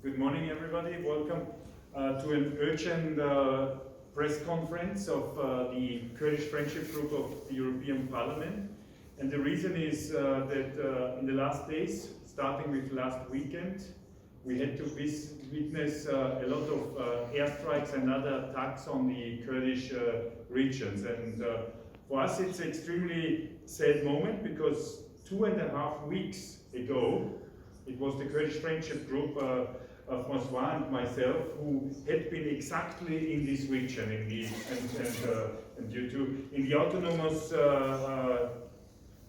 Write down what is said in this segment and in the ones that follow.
Good morning, everybody. Welcome to an urgent press conference of the Kurdish Friendship Group of the European Parliament. And the reason is that in the last days, starting with last weekend, we had to witness a lot of airstrikes and other attacks on the Kurdish regions. And for us, it's an extremely sad moment because 2.5 weeks ago, it was the Kurdish Friendship Group of François and myself who had been exactly in this region, in the autonomous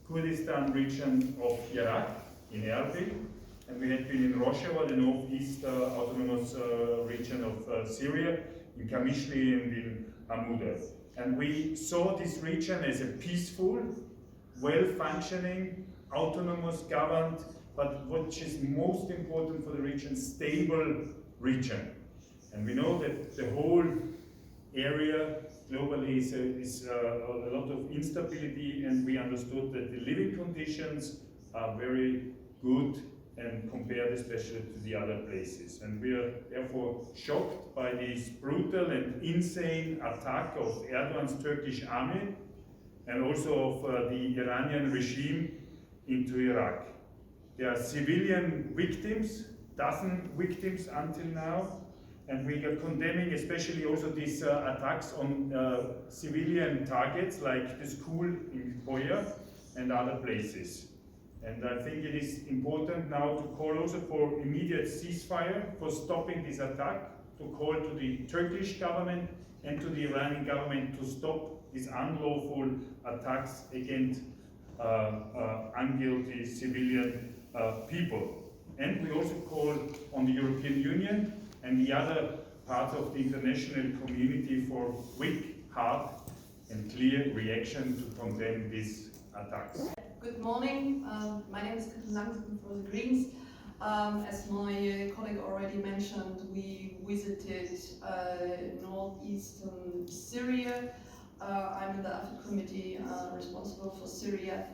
Kurdistan region of Iraq, in Erbil, and we had been in Rojava, the North Eastern autonomous region of Syria, in Kamishli and in Amuda. And we saw this region as a peaceful, well-functioning, autonomous, governed, but which is most important for the region, stable region. And we know that the whole area globally is a lot of instability, and we understood that the living conditions are very good and compared especially to the other places. And we are therefore shocked by this brutal and insane attack of Erdogan's Turkish army and also of the Iranian regime into Iraq. There are civilian victims, dozen victims until now, and we are condemning especially also these attacks on civilian targets like the school in Koya and other places. And I think it is important now to call also for immediate ceasefire, for stopping this attack, to call to the Turkish government and to the Iranian government to stop these unlawful attacks against unguilty civilian people. And we also call on the European Union and the other parts of the international community for quick, hard and clear reaction to condemn these attacks. Good morning, my name is Katrin Langsen for the Greens. As my colleague already mentioned, we visited North Eastern Syria. I'm in the AFET committee responsible for Syria.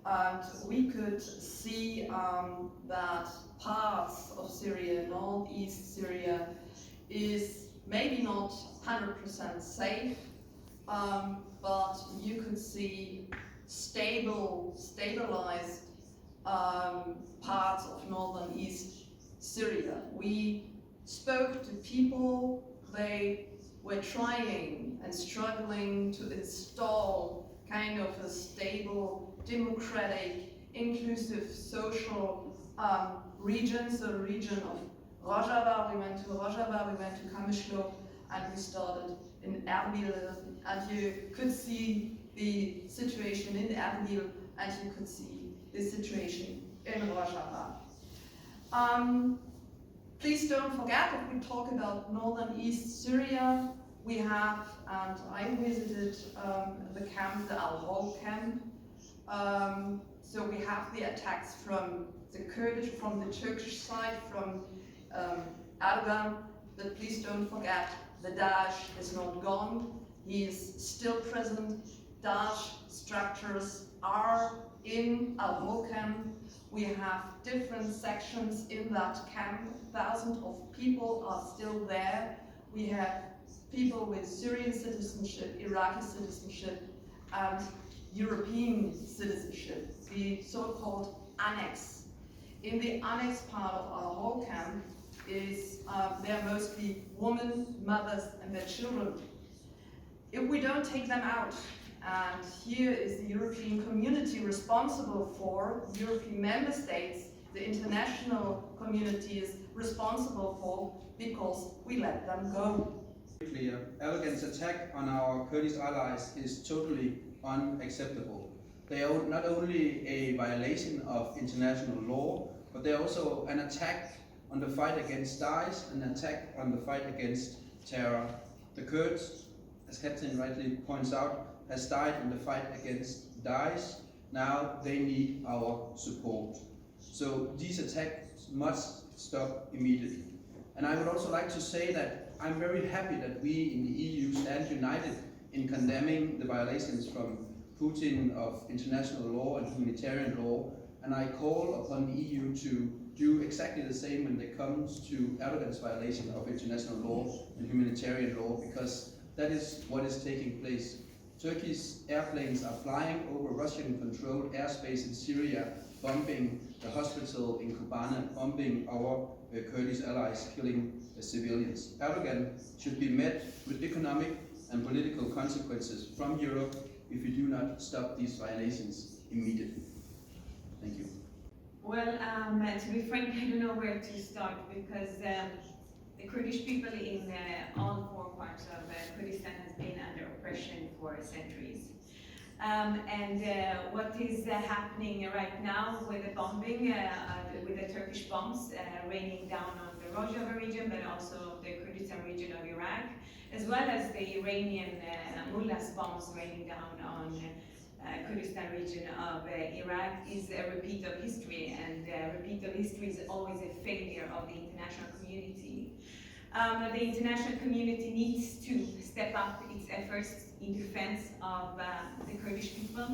And we could see that parts of Syria, northeast Syria, is maybe not 100% safe, but you could see stabilized parts of northern east Syria. We spoke to people, they were trying and struggling to install kind of a stable, democratic, inclusive, social region. So the region of Rojava, we went to Rojava, we went to Kamishli, and we started in Erbil. And you could see the situation in Erbil, and you could see the situation in Rojava. Please don't forget, if we talk about northern east Syria, we have, and I visited the camp, the Al-Hol camp. So we have the attacks from the Kurdish, from the Turkish side, from Erdogan, but please don't forget, the Daesh is not gone. He is still present. Daesh structures are in Al-Hol camp. We have different sections in that camp. Thousands of people are still there. We have people with Syrian citizenship, Iraqi citizenship, and European citizenship, the so-called annex. In the annex part of our whole camp is they're mostly women, mothers, and their children. If we don't take them out, and here is the European community responsible for, European member states, the international community is responsible for, because we let them go. Clear. Erdogan's attack on our Kurdish allies is totally unacceptable. They are not only a violation of international law, but they're also an attack on the fight against Daesh, an attack on the fight against terror. The Kurds, as Katrin rightly points out, has died in the fight against Daesh. Now they need our support. So these attacks must stop immediately. And I would also like to say that I'm very happy that we in the EU stand united in condemning the violations from Putin of international law and humanitarian law, and I call upon the EU to do exactly the same when it comes to Erdogan's violation of international law and humanitarian law, because that is what is taking place. Turkish airplanes are flying over Russian-controlled airspace in Syria, bombing the hospital in Kobane, bombing our Kurdish allies, killing civilians. Erdogan should be met with economic and political consequences from Europe if we do not stop these violations immediately. Thank you. Well, to be frank, I don't know where to start, because the Kurdish people in all four parts of Kurdistan has been under oppression for centuries. What is happening right now with the bombing, with the Turkish bombs raining down on the Rojava region, but also the Kurdistan region of Iraq, as well as the Iranian mullahs bombs raining down on Kurdistan region of Iraq, is a repeat of history, and a repeat of history is always a failure of the international community. The international community needs to step up its efforts in defense of the Kurdish people.